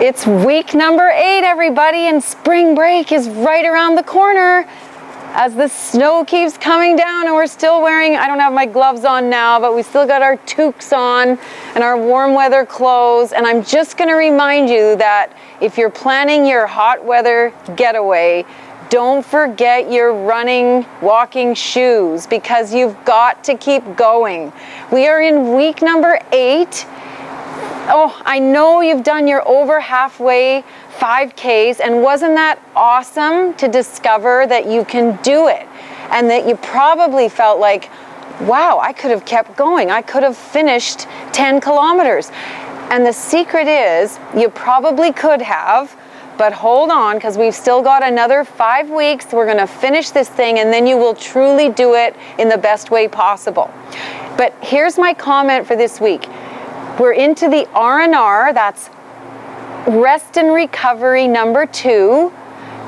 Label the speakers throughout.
Speaker 1: It's week number 8, everybody, and spring break is right around the corner as the snow keeps coming down, and we're still wearing, I don't have my gloves on now, but we still got our toques on and our warm weather clothes. And I'm just going to remind you that if you're planning your hot weather getaway, don't forget your running, walking shoes, because you've got to keep going. We are in week number 8. Oh, I know you've done your over halfway 5Ks, and wasn't that awesome to discover that you can do it, and that you probably felt like, wow, I could have kept going. I could have finished 10 kilometers. And the secret is you probably could have, but hold on, because we've still got another 5 weeks. We're going to finish this thing, and then you will truly do it in the best way possible. But here's my comment for this week. We're into the R&R, that's rest and recovery number 2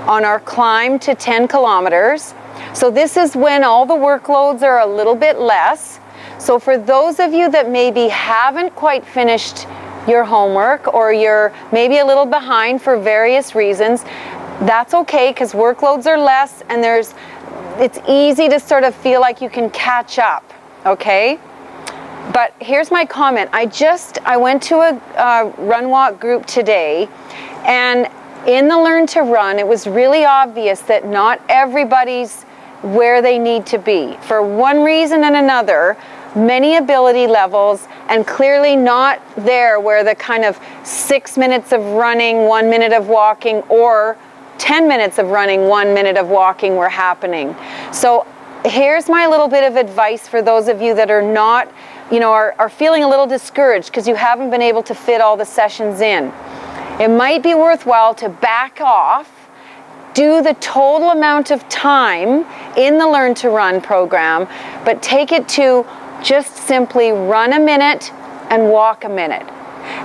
Speaker 1: on our climb to 10 kilometers. So this is when all the workloads are a little bit less. So for those of you that maybe haven't quite finished your homework, or you're maybe a little behind for various reasons, that's okay, because workloads are less and it's easy to sort of feel like you can catch up, okay? But here's my comment. I went to a RunWalk group today, and in the Learn to Run, it was really obvious that not everybody's where they need to be. For one reason and another, many ability levels, and clearly not there where the kind of 6 minutes of running, 1 minute of walking, or 10 minutes of running, 1 minute of walking were happening. So here's my little bit of advice for those of you that are not, are feeling a little discouraged because you haven't been able to fit all the sessions in. It might be worthwhile to back off, do the total amount of time in the Learn to Run program, but take it to just simply run a minute and walk a minute.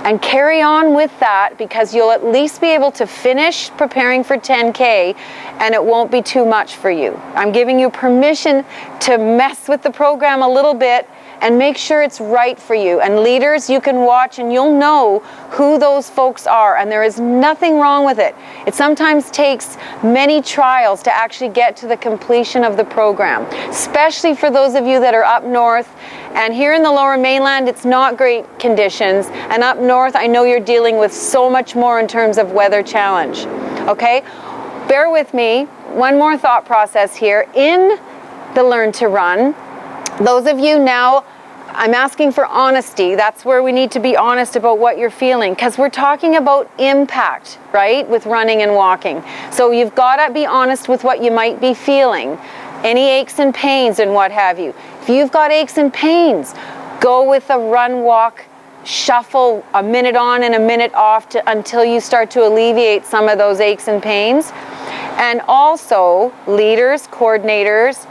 Speaker 1: And carry on with that, because you'll at least be able to finish preparing for 10K and it won't be too much for you. I'm giving you permission to mess with the program a little bit and make sure it's right for you. And leaders, you can watch and you'll know who those folks are, and there is nothing wrong with it. It sometimes takes many trials to actually get to the completion of the program, especially for those of you that are up north. And here in the Lower Mainland, it's not great conditions. And up north, I know you're dealing with so much more in terms of weather challenge. Okay? Bear with me. One more thought process here. In the Learn to Run, those of you now, I'm asking for honesty. That's where we need to be honest about what you're feeling, because we're talking about impact, right, with running and walking. So you've got to be honest with what you might be feeling. Any aches and pains and what have you. If you've got aches and pains, go with a RunWalk shuffle, a minute on and a minute off until you start to alleviate some of those aches and pains. And also, leaders, coordinators,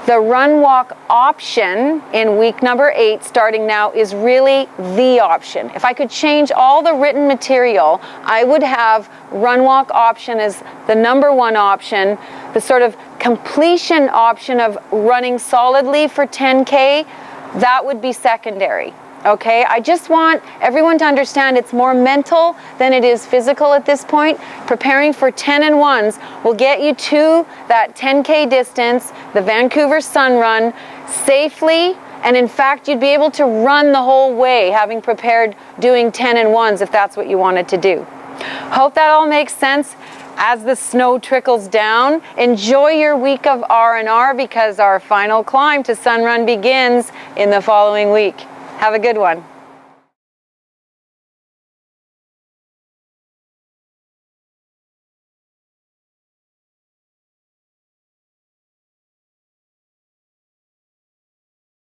Speaker 1: the RunWalk option in week number 8, starting now, is really the option. If I could change all the written material, I would have RunWalk option as the number 1 option. The sort of completion option of running solidly for 10K, that would be secondary. Okay, I just want everyone to understand it's more mental than it is physical at this point. Preparing for 10 and 1s will get you to that 10K distance, the Vancouver Sun Run, safely. And in fact, you'd be able to run the whole way, having prepared doing 10 and 1s if that's what you wanted to do. Hope that all makes sense. As the snow trickles down, enjoy your week of R&R, because our final climb to Sun Run begins in the following week. Have a good one.